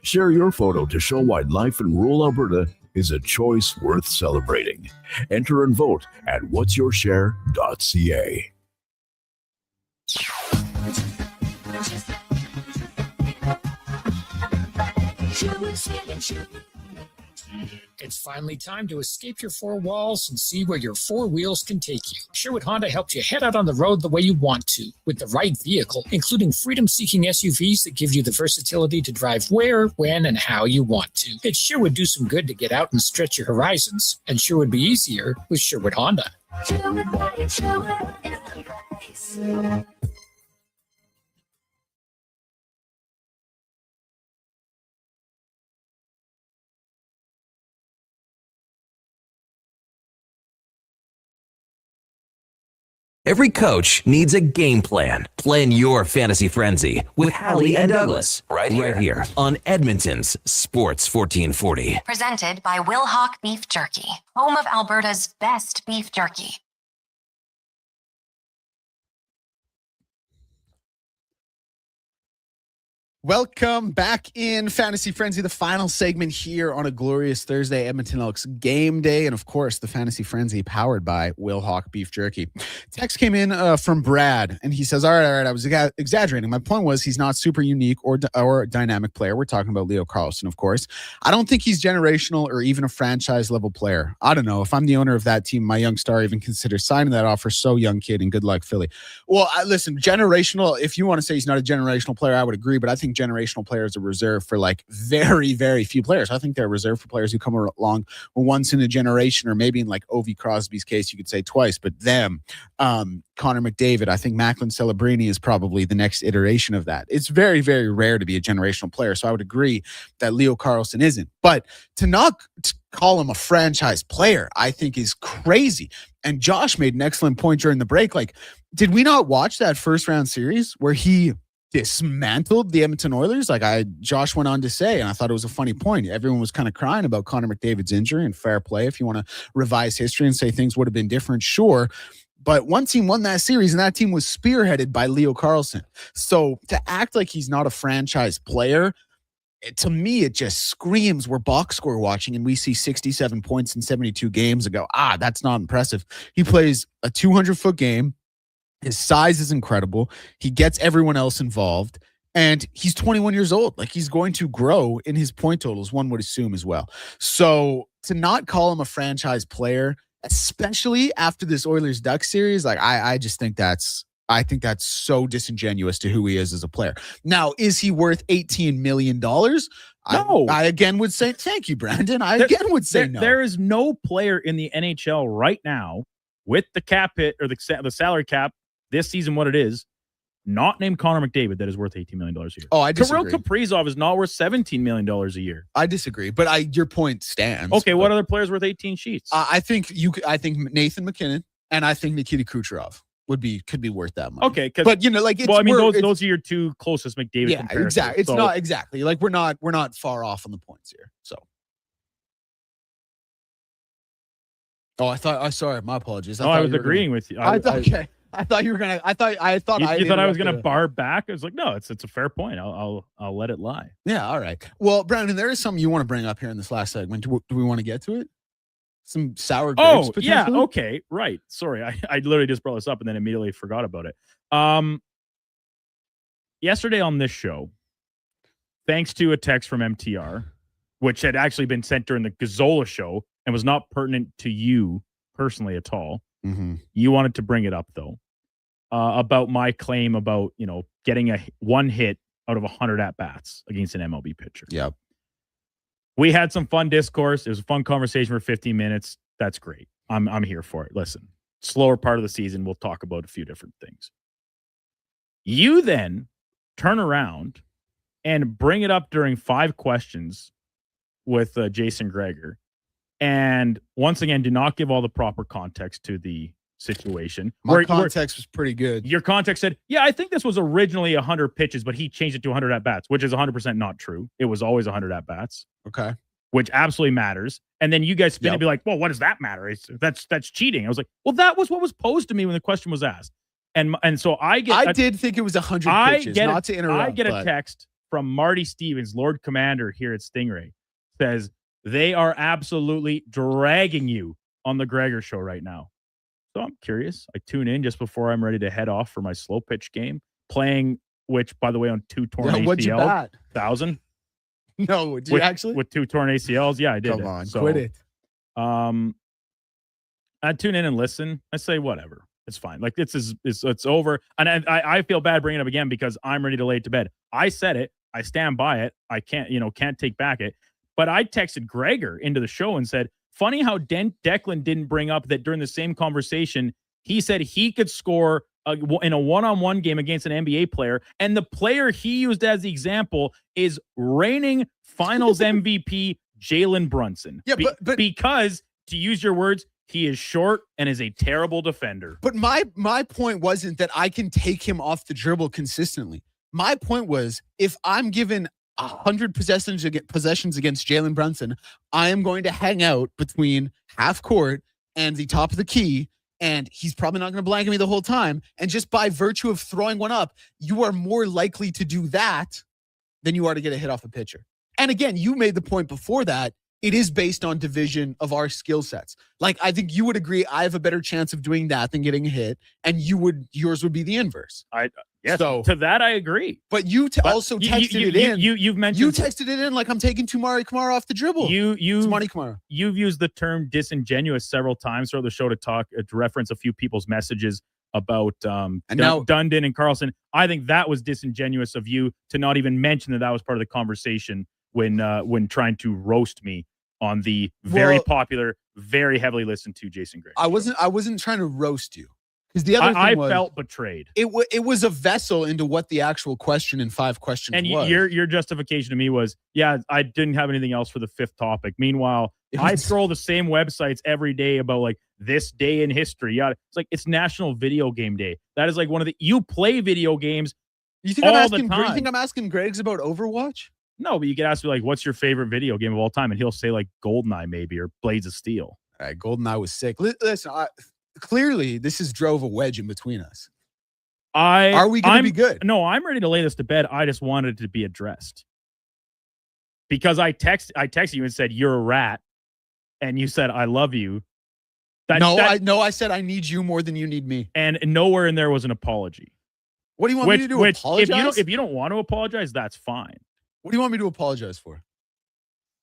Share your photo to show why life in rural Alberta is a choice worth celebrating. Enter and vote at whatsyourshare.ca. It's finally time to escape your four walls and see where your four wheels can take you. Sherwood Honda helps you head out on the road the way you want to, with the right vehicle, including freedom-seeking SUVs that give you the versatility to drive where, when, and how you want to. It sure would do some good to get out and stretch your horizons, and sure would be easier with Sherwood Honda. Every coach needs a game plan. Plan your fantasy frenzy with Halley and Douglas right here on Edmonton's Sports 1440. Presented by Will Hawk Beef Jerky, home of Alberta's best beef jerky. Welcome back in Fantasy Frenzy, the final segment here on a glorious Thursday, Edmonton Elks game day. And of course, the Fantasy Frenzy powered by Will Hawk Beef Jerky. Text came in from Brad, and he says, all right, I was exaggerating. My point was he's not super unique or dynamic player. We're talking about Leo Carlsson, of course. I don't think he's generational or even a franchise level player. I don't know. If I'm the owner of that team, my young star even consider signing that offer. So young kid, and good luck, Philly. Well, listen, generational, if you want to say he's not a generational player, I would agree, but I think generational players are reserved for like very, very few players. I think they're reserved for players who come along once in a generation, or maybe in like Ovi Crosby's case, you could say twice, but them, Connor McDavid, I think Macklin Celebrini is probably the next iteration of that. It's very, very rare to be a generational player. So I would agree that Leo Carlsson isn't, but to call him a franchise player, I think is crazy. And Josh made an excellent point during the break. Like, did we not watch that first round series where he dismantled the Edmonton Oilers? Josh went on to say, and I thought it was a funny point, everyone was kind of crying about Connor McDavid's injury, and fair play if you want to revise history and say things would have been different, sure. But one team won that series, and that team was spearheaded by Leo Carlsson. So to act like he's not a franchise player, to me, it just screams we're box score watching and we see 67 points in 72 games and go, that's not impressive. He plays a 200-foot game. His size is incredible. He gets everyone else involved. And he's 21 years old. Like, he's going to grow in his point totals, one would assume as well. So to not call him a franchise player, especially after this Oilers Ducks series, like I just think that's so disingenuous to who he is as a player. Now, is he worth $18 million? No. I again would say thank you, Brandon. I again would say no. There is no player in the NHL right now with the cap hit or the salary cap this season, what it is, not named Connor McDavid, that is worth $18 million a year. Oh, I disagree. Kirill Kaprizov is not worth $17 million a year. I disagree, but your point stands. Okay, what other players worth 18 sheets? I think Nathan McKinnon and I think Nikita Kucherov could be worth that much. Okay, but like, those are your two closest McDavid. Yeah, exactly. It's not exactly like we're not far off on the points here. So. Oh, sorry, my apologies. I was agreeing with you. I thought you were gonna. I thought I was gonna bar back. I was like, no, it's a fair point. I'll let it lie. Yeah, all right. Well, Brandon, there is something you want to bring up here in this last segment. Do we want to get to it? Some sour grapes. Oh, yeah. Okay, right. Sorry, I literally just brought this up and then immediately forgot about it. Yesterday on this show, thanks to a text from MTR, which had actually been sent during the Gazzola show and was not pertinent to you personally at all. Mm-hmm. You wanted to bring it up though, about my claim about, getting one hit out of 100 at bats against an MLB pitcher. Yep. We had some fun discourse. It was a fun conversation for 15 minutes. That's great. I'm here for it. Listen, slower part of the season, we'll talk about a few different things. You then turn around and bring it up during 5 questions with Jason Gregor. And once again, do not give all the proper context to the situation. My context was pretty good. Your context said, yeah, I think this was originally 100 pitches, but he changed it to 100 at-bats, which is 100% not true. It was always 100 at-bats. Okay. Which absolutely matters. And then you guys spin and be like, well, what does that matter? That's cheating. I was like, well, that was what was posed to me when the question was asked. And so I did think it was 100 pitches, not to interrupt. I get a text from Marty Stevens, Lord Commander here at Stingray, says, they are absolutely dragging you on the Gregor show right now. So I'm curious. I tune in just before I'm ready to head off for my slow pitch game, playing, which, by the way, on 2 torn ACLs. What'd you bat? 1,000. No, did you actually? With 2 torn ACLs? Yeah, I did. Come on, quit it. I tune in and listen. I say, whatever. It's fine. Like, it's over. And I feel bad bringing it up again because I'm ready to lay it to bed. I said it. I stand by it. I can't take back it. But I texted Gregor into the show and said, funny how Declan didn't bring up that during the same conversation, he said he could score in a one-on-one game against an NBA player. And the player he used as the example is reigning finals MVP Jalen Brunson. Yeah, but because, to use your words, he is short and is a terrible defender. But my point wasn't that I can take him off the dribble consistently. My point was, if I'm given 100 possessions against Jalen Brunson, I am going to hang out between half court and the top of the key, and he's probably not going to blanket me the whole time. And just by virtue of throwing one up, you are more likely to do that than you are to get a hit off a pitcher. And again, you made the point before that it is based on division of our skill sets. Like, I think you would agree I have a better chance of doing that than getting a hit, and yours would be the inverse. Yes, so, to that I agree. But you also texted it in. You've mentioned you texted it in like I'm taking Tumari Kamara off the dribble. Tumari Kamara. You've used the term disingenuous several times throughout the show to reference a few people's messages about Dundon and Carlson. I think that was disingenuous of you to not even mention that was part of the conversation when trying to roast me on the very popular, very heavily listened to Jason Gregor. I wasn't trying to roast you. Because the other thing I felt betrayed. It was a vessel into what the actual question in 5 questions and was. Your justification to me was, yeah, I didn't have anything else for the 5th topic. Meanwhile, I scroll the same websites every day about like this day in history. Yeah, it's like it's National Video Game Day. That is like one of you play video games. You think I'm asking Greg's about Overwatch? No, but you could ask me like, what's your favorite video game of all time? And he'll say like GoldenEye maybe or Blades of Steel. All right, GoldenEye was sick. Listen, clearly, this has drove a wedge in between us. Are we going to be good? No, I'm ready to lay this to bed. I just wanted it to be addressed. Because I texted you and said, you're a rat. And you said, I love you. I said I need you more than you need me. And nowhere in there was an apology. What do you want me to do? Apologize? If you don't want to apologize, that's fine. What do you want me to apologize for?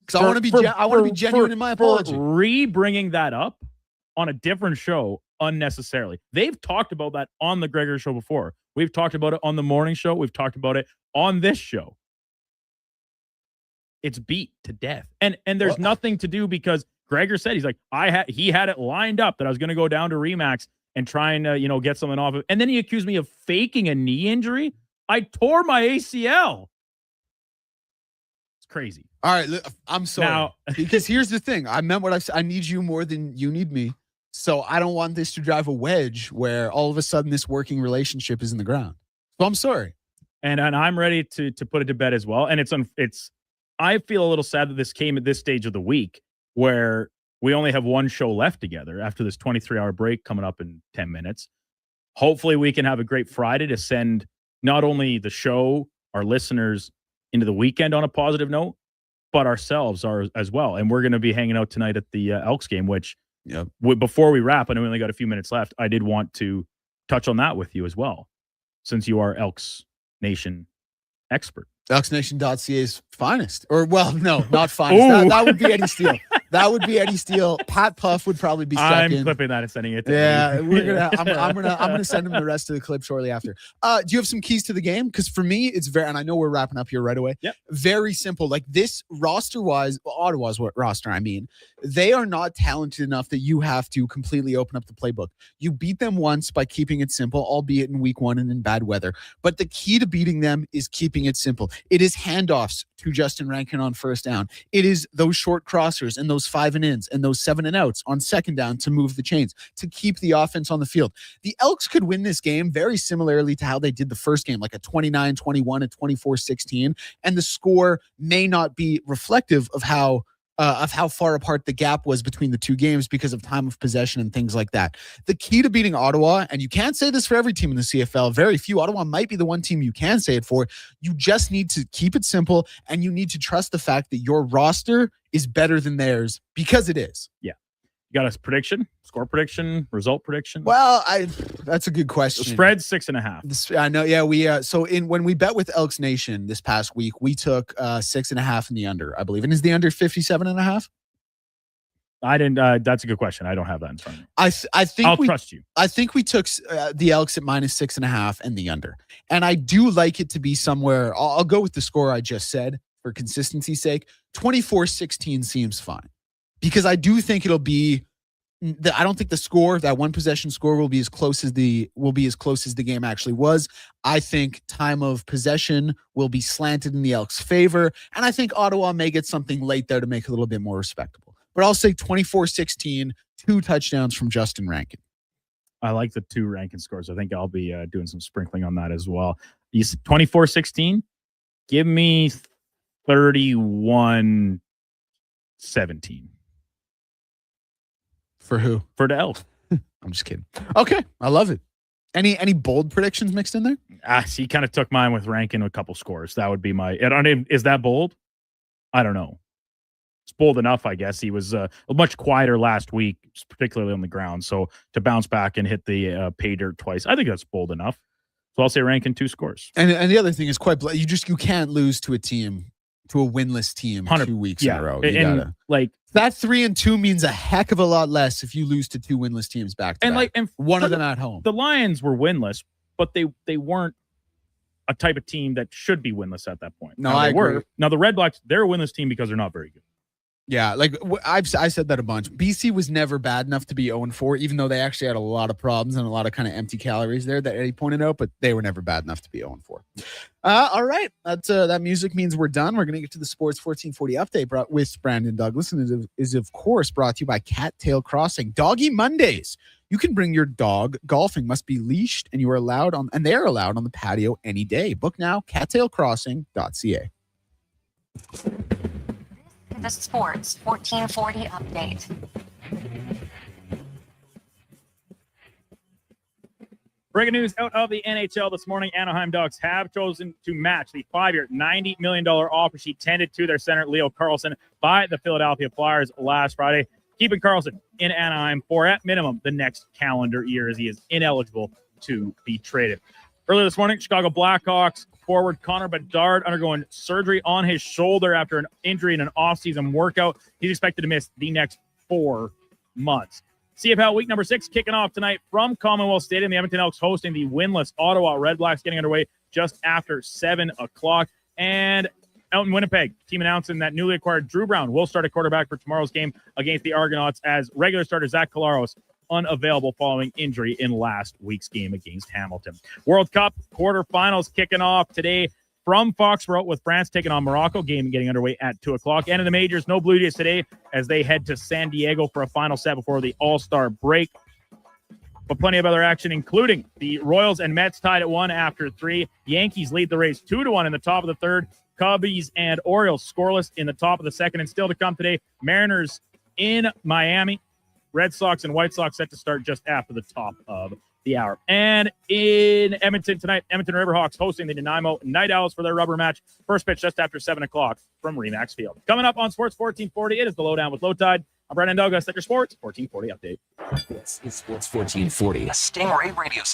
Because I want to be genuine in my apology. For re-bringing that up on a different show unnecessarily. They've talked about that on the Gregor show before. We've talked about it on the morning show. We've talked about it on this show. It's beat to death. And there's nothing to do because Gregor said, he's like, he had it lined up that I was going to go down to Remax and try and, get something off of it. And then he accused me of faking a knee injury. I tore my ACL. It's crazy. All right. I'm sorry. Now, because here's the thing. I meant what I said. I need you more than you need me. So I don't want this to drive a wedge where all of a sudden this working relationship is in the ground. So I'm sorry. And I'm ready to put it to bed as well. And I feel a little sad that this came at this stage of the week where we only have one show left together after this 23-hour break coming up in 10 minutes. Hopefully we can have a great Friday to send not only the show, our listeners, into the weekend on a positive note, but ourselves as well. And we're going to be hanging out tonight at the Elks game, which before we wrap, I know we only got a few minutes left, I did want to touch on that with you as well, since you are Elks Nation expert. ElksNation.ca's finest. Or, well, no, not finest. That would be Eddie Steele. That would be Eddie Steele. Pat Puff would probably be second. I'm clipping that and sending it to I'm gonna send him the rest of the clip shortly after. Do you have some keys to the game? Because for me, it's very, and I know we're wrapping up here right away. Yep. Very simple. Like this roster-wise, Ottawa's what roster I mean. They are not talented enough that you have to completely open up the playbook. You beat them once by keeping it simple, albeit in week 1 and in bad weather. But the key to beating them is keeping it simple. It is handoffs to Justin Rankin on first down. It is those short crossers and those 5-and-ins and those 7-and-outs on second down to move the chains, to keep the offense on the field. The Elks could win this game very similarly to how they did the first game, like a 29-21, a 24-16, and the score may not be reflective of how far apart the gap was between the two games because of time of possession and things like that. The key to beating Ottawa, and you can't say this for every team in the CFL, very few, Ottawa might be the one team you can say it for, you just need to keep it simple, and you need to trust the fact that your roster is better than theirs, because it is. Yeah. You got a prediction? Score prediction? Result prediction? Well, that's a good question. The spread's 6.5. I know. Yeah, we when we bet with Elks Nation this past week, we took 6.5 in the under, I believe. And is the under 57.5? I didn't. That's a good question. I don't have that in front of me. I think I'll trust you. I think we took the Elks at -6.5 and the under, and I do like it to be somewhere. I'll go with the score I just said for consistency's sake. 24-16 seems fine, because I do think it'll be. I don't think the score, that one possession score, will be as close as the game actually was. I think time of possession will be slanted in the Elks' favor, and I think Ottawa may get something late there to make it a little bit more respectable. But I'll say 24-16, 2 touchdowns from Justin Rankin. I like the 2 Rankin scores. I think I'll be doing some sprinkling on that as well. 24-16. Give me 31-17. For who? For the Elks. I'm just kidding. Okay, I love it. Any bold predictions mixed in there? He kind of took mine with Rankin a couple scores. That would be my. Is that bold? I don't know. It's bold enough, I guess. He was much quieter last week, particularly on the ground. So to bounce back and hit the pay dirt twice, I think that's bold enough. So I'll say Rankin 2 scores. And the other thing is you can't lose to a winless team 2 weeks in a row. That 3-2 means a heck of a lot less if you lose to 2 winless teams back to back. And one of them at home. The Lions were winless, but they weren't a type of team that should be winless at that point. No, I agree. Now the Red Blacks, they're a winless team because they're not very good. Yeah, I said that a bunch. BC was never bad enough to be 0-4, even though they actually had a lot of problems and a lot of kind of empty calories there that Eddie pointed out, but they were never bad enough to be 0-4. All right, that music means we're done. We're going to get to the Sports 1440 update with Brandon Douglas, and it is, of course, brought to you by Cattail Crossing. Doggy Mondays. You can bring your dog. Golfing must be leashed, and they are allowed on the patio any day. Book now, cattailcrossing.ca. The Sports 1440 update. Breaking news out of the NHL this morning. Anaheim Ducks have chosen to match the 5-year, $90 million offer sheet tended to their center, Leo Carlson, by the Philadelphia Flyers last Friday. keeping Carlson in Anaheim for, at minimum, the next calendar year, as he is ineligible to be traded. Earlier this morning, Chicago Blackhawks forward Connor Bedard undergoing surgery on his shoulder after an injury in an offseason workout. He's expected to miss the next 4 months. CFL week number 6 kicking off tonight from Commonwealth Stadium. The Edmonton Elks hosting the winless Ottawa Redblacks, getting underway just after 7 o'clock. And out in Winnipeg, team announcing that newly acquired Drew Brown will start at quarterback for tomorrow's game against the Argonauts, as regular starter Zach Collaros unavailable following injury in last week's game against Hamilton. World Cup quarterfinals kicking off today from Foxborough, with France taking on Morocco. Game getting underway at 2 o'clock. And in the majors, no Blue Jays today as they head to San Diego for a final set before the All-Star break. But plenty of other action, including the Royals and Mets tied at 1 after 3. Yankees lead the race 2-1 in the top of the third. Cubbies and Orioles scoreless in the top of the second. And still to come today, Mariners in Miami. Red Sox and White Sox set to start just after the top of the hour. And in Edmonton tonight, Edmonton Riverhawks hosting the Nanaimo Night Owls for their rubber match. First pitch just after 7 o'clock from Remax Field. Coming up on Sports 1440, it is the Lowdown with Lowtide. I'm Brendan Douglas at your Sports 1440 update. This is Sports 1440, a Stingray radio station.